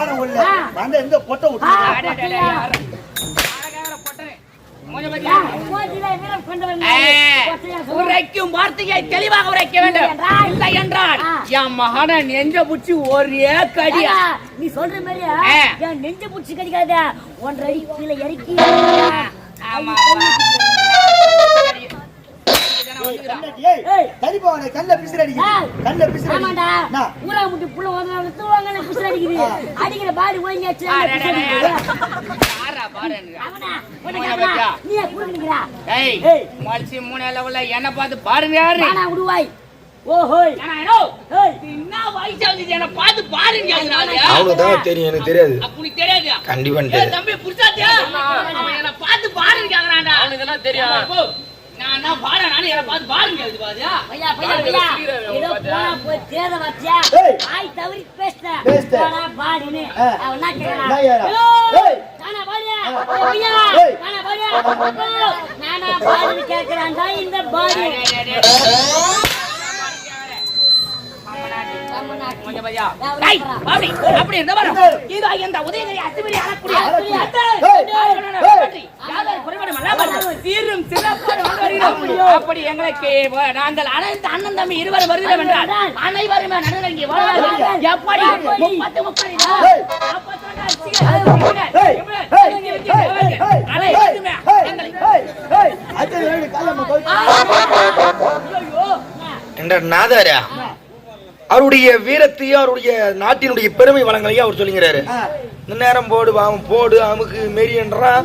மானம் உள்ள அந்த இந்த பொட்டை விட்டு உரைக்கும் வார்த்தையை தெளிவாக உரைக்க வேண்டும். இல்லை என்றால் என் மகன நெஞ்ச புடிச்சு ஒரே கடியா. நீ சொல்ற மாதிரி என் நெஞ்ச புடிச்சு கடிக்காத, ஒன்றரை அடி கீழே இறக்கி. அடிக்கிற பாடி ஒழுங்காச்சு என்ன பார்த்து பாருங்க விடுவாய். அவனுக்குதான் தெரியும், எனக்கு தெரியாது. கண்டிப்பா தம்பி புடிச்சாத்தியா என்ன பார்த்து பாருங்க தெரியும். நான் பாட நானே என்ன பார்த்து பாருங்க இந்த பாடி அப்படி இருந்த உதயகிரி அத்துமீறி அப்படி எங்களுக்கு நாங்கள் அனைத்து அண்ணன் தம்பி இருவர் வருகிறோம் என்றால் அனைவருமே நடுநடுங்கி எப்படி 30 நாதாரா அவருடைய வீரத்தையும் அவருடைய நாட்டினுடைய பெருமை வளங்களையும் அவர் சொல்லுங்கிறாரு. இந்த நேரம் போடு போடு அமுக்கு மெரியன்றான்.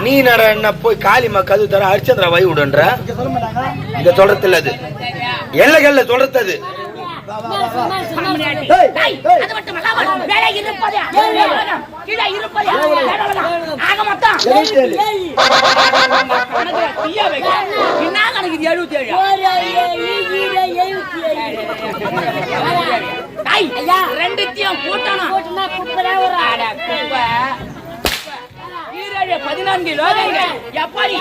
நீ நட என்ன போய் காளிமா கது தர ஹரிச்சந்திரா வை விடுன்ற இங்க சொல்றது இல்ல, அது எல்லைகள்ல சொல்றது. அது ரெண்டுத்தையும் 14 லோகங்கள் எப்படி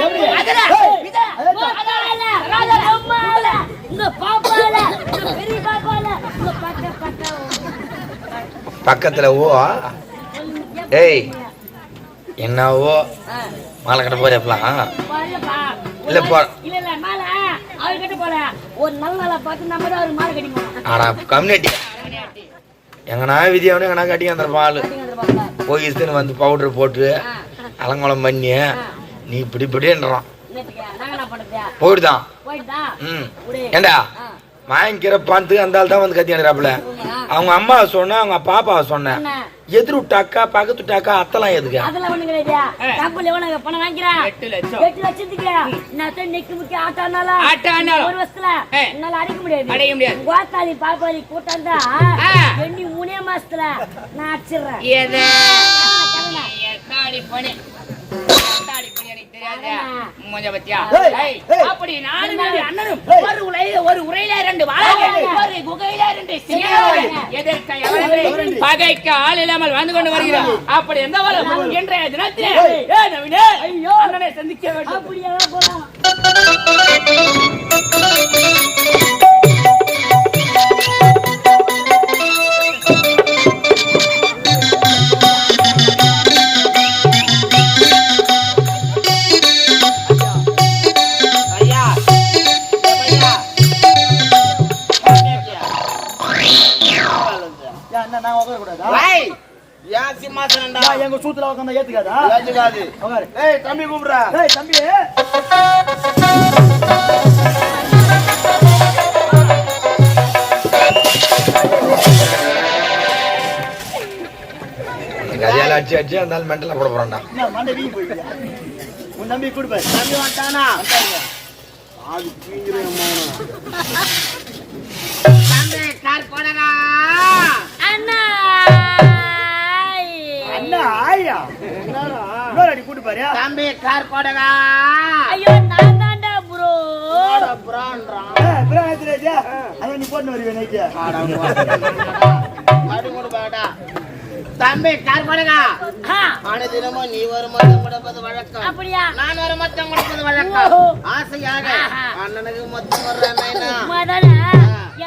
பக்கத்துல ஓ ஏய் என்னவோ மாலை கட்ட போறப்பலாம் இல்ல போ ஆனா கம்யூனிட்டி எங்கனா விதியாவனு எங்கனா கட்டி அந்த பால் போயிடுச்சுன்னு வந்து பவுடர் போட்டு அலங்கோலம் பண்ணி நீ இப்படி இப்படின்றான் போயிடுதான். ஏண்டா வாங்கிக்கிற பணத்து அந்த ஆள் தான் வந்து கத்தி அனுறாப்புல. அவங்க அம்மா சொன்ன, அவங்க பாப்பாவை சொன்ன, எதிர் விட்டாக்கா பக்கத்து விட்டாக்கா அத்தெல்லாம் எதுக்கு? பாப்பாளி கூட்டாந்தா 3 மாசத்துல நான் அடிச்சிடுறேன். அப்படி ஒரு உரையில 2 ஒரு குகையில 2 பகைக்கு ஆள் இல்லாமல் வந்து கொண்டு வருகிறார். அப்படி எந்த இன்றைய தினத்திலே அண்ணனை சந்திக்க வேண்டும். எங்க சூத்துல உட்கார்ந்தா ஏத்துக்காதா? ஏத்துக்காது. ஏய் தம்பி கூப்பிடுறா. ஏய் தம்பி கதையால அடிச்சு அந்த மெண்டலா போட போறான்டா. மண்டை வீங்கி போயிடுச்சு. உன் தம்பி கூப்பிடு. தம்பி வந்துட்டானா? ஆது கீங்கறே அம்மா. தம்பி கார் போடடா. அண்ணா ஆயா என்னடா இன்னொரு கூட்டி பாரு. தம்பி கார் போடடா. ஐயோ நான் தான்டா ப்ரோ. ப்ரோன்றா. ப்ரோ ஏத்துறேஜா. அத நீ போட்டு வருவே நைட். மாடு மூடு பாடா. தம்பி கார் போடடா. ஆன தினமும் நீ வர மொத்தம் கொடுப்பது வழக்கம். அப்படியே நான் வர மொத்தம் கொடுப்பது வழக்கம். ஆசையாக அண்ணனுக்கு மொத்தம் வர்றேனா? முதல்ல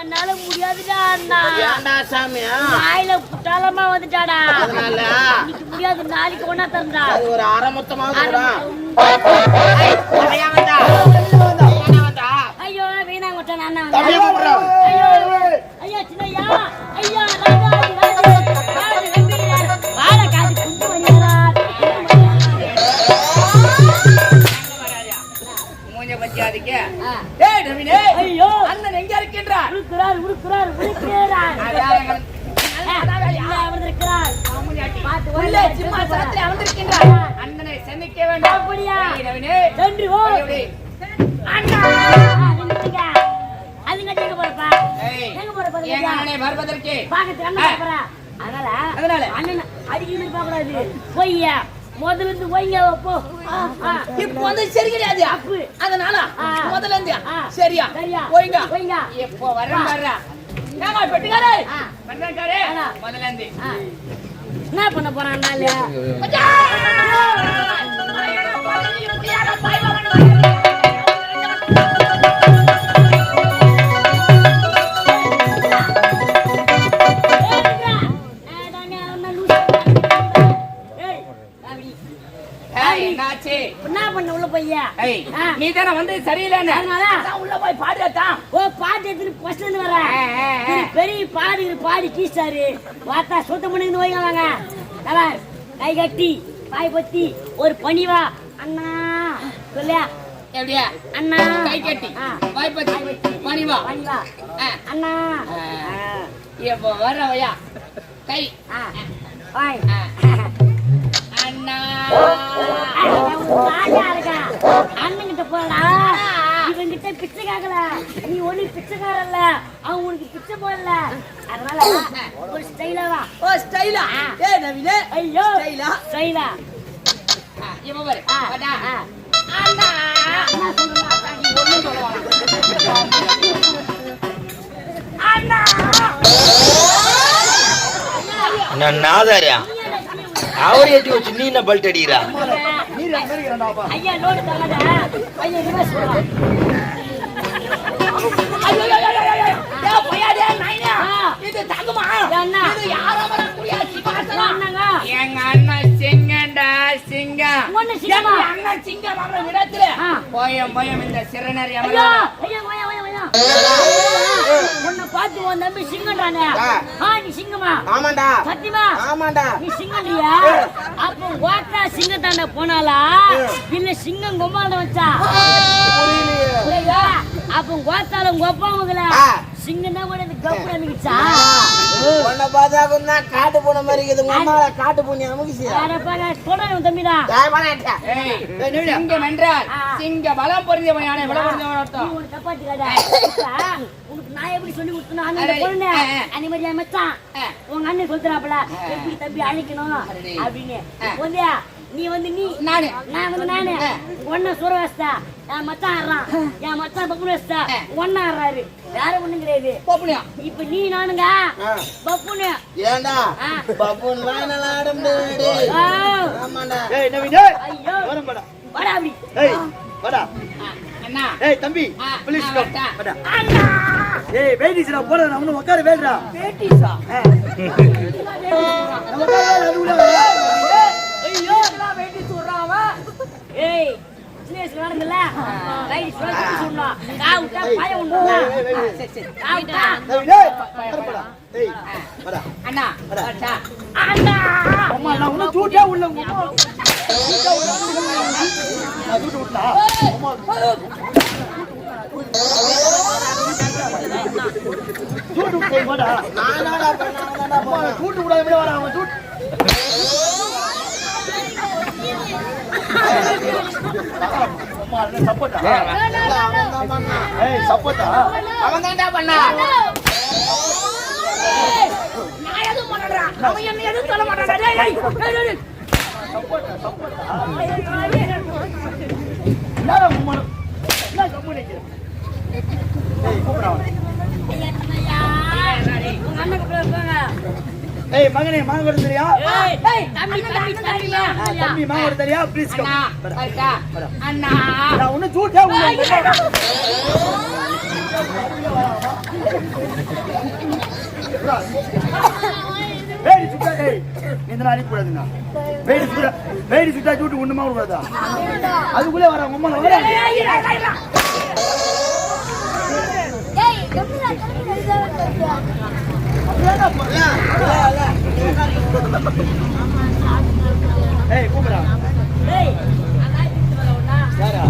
என்னால முடியாதுடா அண்ணா. ஏன்டா சாமி? வாயில புட்டாலமா வந்துட்டாடா. அதனால இன்னைக்கு முடியாது, நாளைக்கு ஒண்ணா தரண்டா. அது ஒரு அரை மொத்தமா சொல்றா. ஐயோ வீணா கொட்டான் அண்ணா. தம்பியை கூப்பிடுறா. ஐயோ ஐயா சின்னையா, ஐயா ராஜாதி ராஜு கம்பீரர் வாழ காது குஞ்சு மணியார். மூஞ்ச பத்தி அதுக்கு டேய் நவீனே, ஐயோ அண்ணன் எங்க இருக்கின்றார்? உருக்குறார் உருக்குறார் உருக்குறார். உள்ளே சிம்மாசனத்தில் அமர்ந்திருக்கின்றார். அண்ணனை சந்திக்க வேண்டும். அப்படியா? நவீனே சென்று போ. அண்ணா நின்னுட்டுங்க. அதுங்க எங்க போறப்பா? எங்க போறப்பா? எங்க அண்ணனை வருவதற்கு பாக்கத்து அண்ணன் போறா. அதனால அண்ணன் அடிக்கடி பார்க்க கூடாது. போய்யா முதல்ல இருந்து போய்ங்க போ. இப்ப வந்து சரி கிடையாது அப்பு. அதனால முதல்ல இருந்து சரியா சரியா போய்ங்க போய்ங்க. எப்போ வரேன் வர்றா ஏமா பெட்டுக்காரே வந்தக்காரே முதல்ல இருந்து என்ன பண்ண போறான்? என்ன பண்ண உள்ள போய்யா? நீ தானே வந்து சரியில்லைன்னு உள்ள போய் பாடுறதான். ஓ பாட்டு எடுத்துட்டு பஸ்ல வர பெரிய பாடி கீச்சாரு வாத்தா சுத்தம் பண்ணி வைங்க. கை கட்டி பாய் பத்தி ஒரு பணிவா அண்ணா சொல்லியா எப்படியா? அண்ணா கை கட்டி பாய் பத்தி பணிவா பணிவா அண்ணா. எப்போ வர்றவையா கை பாய் அண்ணா அண்ணன் கிட்ட போடா. இவன் கிட்ட பிச்சை கேக்கல. நீ ஒண்ணு பிச்சைக்காரல்ல, அவன் உனக்கு பிச்சை போடல. அதனால ஒரு ஸ்டைலா வா. ஓ ஸ்டைலா? ஏய் நவீனே, ஐயோ ஸ்டைலா ஸ்டைலா இவ பாரு அடா அண்ணா அண்ணா சொல்றா. ஒண்ணு சொல்லுவாங்க அண்ணா நான் நாதாரியா அவர் ஏற்றி வச்சு நீ என்ன பல்ட் அடிக்கிறா? ஐயா லோடு தரடா. ஐயா ரிவர்ஸ் போடா. ஐயோ போயாதே நைனா. இது தங்குமா? அண்ணா இது யாரோ வரக்கூடிய சிவாசனா? அண்ணங்க எங்க அண்ணன் சிங்கண்டா சிங்கம். ஒண்ணு சிங்கமா? எங்க அண்ணன் சிங்கம் வர விடத்துல போயம் இந்த சிறனரி ஐயா அமரா. ஐயா ஓயா ஓயா ஓயா. உன்னை பார்த்து உன் தம்பி சிங்கம்ன்றானே. நீ சிங்கமா? ஆமாண்டா. சத்தியமா? ஆமாண்டா. நீ சிங்கம்ன்றியா? அப்போ வாட்டா சிங்கத்தாண்ட போனாலா இல்ல சிங்கம் கொம்மாண்ட வச்சா? புரியுதா? அப்போ கோத்தாலும் கொப்பாமல சிங்கம் தான் கூட கப்பு அனுப்பிச்சா. உன்னை பார்த்தா கொஞ்சம் காட்டு போன மாதிரி இருக்குது. உங்க அம்மாவை காட்டு போனி அமுகிச்சு. சொல்றேன் தம்பிடா. சிங்கம் என்றால் சிங்க பலம் பொருந்தியவன் யானை பலம் பொருந்தியவன் அர்த்தம். நீ ஒரு தப்பாத்தி காடா. உனக்கு நான் எப்படி சொல்லி கொடுத்தனா அந்த பொண்ணு அனிமதியா மச்சான் உங்க அண்ணன் சொல்றாப்ல எப்படி தம்பி அழைக்கணும் அப்படின்னு. போந்தியா நீ வந்து நான் வந்து ஒன்ன சுரவஸ்தா என் மச்சான் ஆடுறான். என் மச்சான் பப்புனு வஸ்தா ஒன்னா ஆடுறாரு. வேற ஒண்ணும் கிடையாது. இப்ப நீ நானுங்க பப்புனு. ஏண்டா பப்புன் வாயினால ஆட முடியாது. ஆமாண்டா. ஏய் நவீனே ஐயோ வரம்படா. வாடா அப்படி. ஏய் வாடா. அண்ணா ஏய் தம்பி ப்ளீஸ் கம். வாடா. அண்ணா ஏய் வெயிட்டிஸ்டா போடா நான் உன்ன உட்கார வேடா. பேட்டிஸா? நம்ம கால அது உள்ள. ஐயோ எல்லாம் வேட்டி சொல்றாவா? ஏய் சினேஸ் நடந்தல ரைட் சொல்லி சொன்னா காவுட்டா பாய உண்டா. சரி சரி காவுட்டா நவீனே வரம்படா. ஏய் வாடா. அண்ணா வாடா. அண்ணா அம்மா நான் உன்ன தூட்டே உள்ள உங்க அம்மா. நான் தூட்டு விட்டா. அம்மா தூட்டு போய் வாடா. நானாடா பண்ணாடா அம்மா தூட்டு விடாத இப்படி வாடா. அவன் தூட்டு அம்மா அது சப்போட்டா. ஏய் சப்போட்டா. அவன் தான்டா பண்ணா. நான் எதுவும் பண்ணறா. அவன் என்ன எதுவும் சொல்ல மாட்டான். டேய் டேய் சப்போட்டா சப்போட்டா. யாரா உம்மா? என்ன கம்முனிக்கு? ஏய் கூப்பிடா. உங்க அண்ணன் கூட இருக்காங்க. ஏய் மகனே மாங்க வர தெரியா? ஏய் தம்பி தம்பியா தம்பி மாங்க வர தெரியா? Please come. அண்ணா அண்ணா நான் உன்ன தூட்டே உள்ள. வேடி சுட்டா ஏய் இந்த நாளை கூடாதுங்க வேடி சுட்டா சூட்டு ஒண்ணுமா கூடாதா அதுக்குள்ளே வர உங்க அம்மா வர ஏய் கூப்பிடா ஏய் யாரா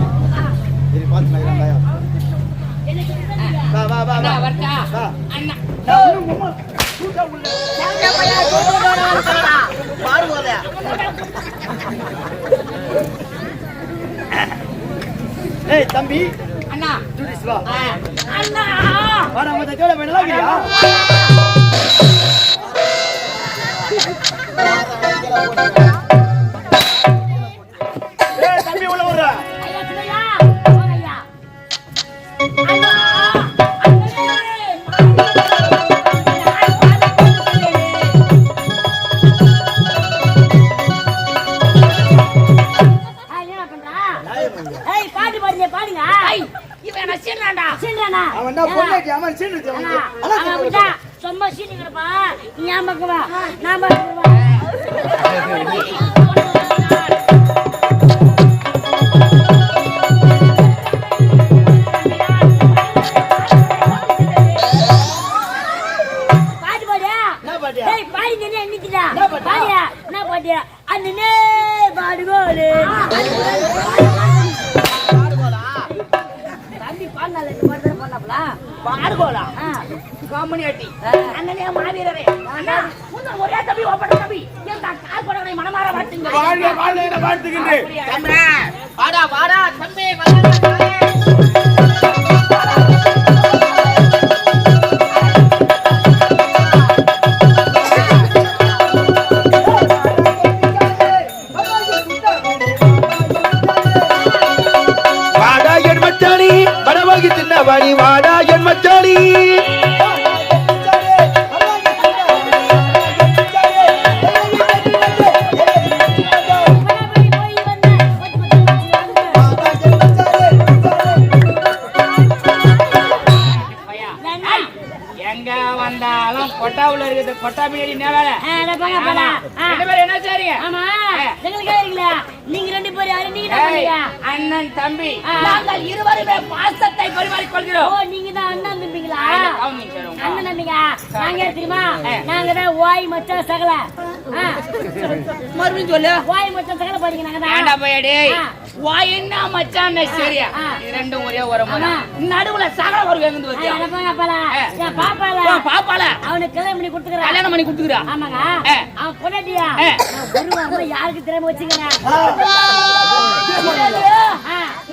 சரி பாத்துக்கலாம் வா வா வா அண்ணா வரட்டா வா அண்ணா உம்மா சூட்டா உள்ள ஏய் தம்பி அண்ணா ஜூடிஸ் வா அண்ணா வாடா மத்த ஜோல வேணலாம்ங்கயா ஏய் தம்பி உள்ள வர ஐயா சின்னையா போங்கய்யா அண்ணா பாடுங்க இவன் என்ன சீனாண்டா சீனாடா அவன் தான் பொண்ணாட்டி அவன் சீனு அவன் சும்மா சீனிங்கப்பா நீ ஞாபகம் வா ஞாபகம் வா பாட்டு பாடியா என்ன பாட்டியா டேய் பாடி நீ நிக்கிடா பாடியா என்ன பாடியா அண்ணனே பாடுவோலே தம்பி பாடல இந்த மாதிரி பண்ணப்பல பாடுகோலா காமனியாட்டி அண்ணனே மாவீரரே அண்ணா முன்ன ஒரே தம்பி ஒப்பட தம்பி என் கால் படவனை மனமாற வாட்டுங்க வாழ்க வாழ்க வாழ்த்துகின்றேன் தம்பி வாடா வாடா தம்பி வந்தானே வாடி வாடா என் மச்சானி எங்க வந்தாலும் கொட்டாவுல இருக்குது கொட்டா பின்னாடி என்ன வேலை என்ன சரிங்க ஆமா நீங்க ரெண்டு பேரும் யாரு நீங்க அண்ணன் தம்பி நாங்கள் இருவருமே பாசத்தை பரிமாறிக் கொள்கிறோம் ஓ நீங்க தான் அண்ணன் தம்பிங்களா அண்ணன் தம்பிங்க நாங்க தெரியுமா நாங்க தான் வாய் மச்சான் சகல மறுபடியும் சொல்லு வாய் மச்சான் சகல பாருங்க நாங்க தான் ஏண்டா பையடி வாய் என்ன மச்சான் சரியா ரெண்டும் ஒரே ஒரு முறை நடுவுல சகல ஒரு வெங்குந்து வச்சியா பாப்பால அவனுக்கு கல்யாணம் பண்ணி கொடுத்துக்கறா கல்யாணம் பண்ணி கொடுத்துக்கறா ஆமாங்க அவன் பொண்டாட்டியா ஒரு வாரம் யாருக்கு தெரியாம வச்சுக்கறா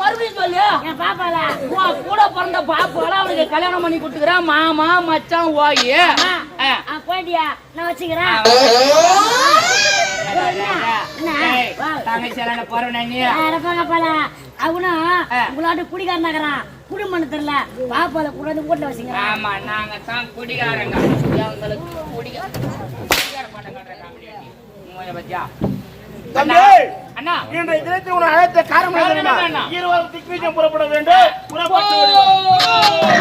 மறுபடியும் சொல்லு என் பாப்பால கூட பிறந்த பாப்பால அவனுக்கு கல்யாணம் பண்ணி கொடுத்துக்கறா மாமா மச்சான் வாய் அவன் பொண்டாட்டியா நான் வச்சுக்கிறேன் தங்கச்சியான பரவனி அவனும் உங்களோட குடிகாரனாகிறான் குடும்பம் தெரியல பாப்பால கூட வீட்டுல வச்சுங்க ஆமா நாங்க தான் குடிகாரங்க எங்களுக்கு குடிகார பத்தியா தம்பி அண்ணா இன்றைய தினத்தில் உன் அழைத்த காரணம் என்ன? இருவர் திக்விஜயம் புறப்பட வேண்டும் புறப்பட்டு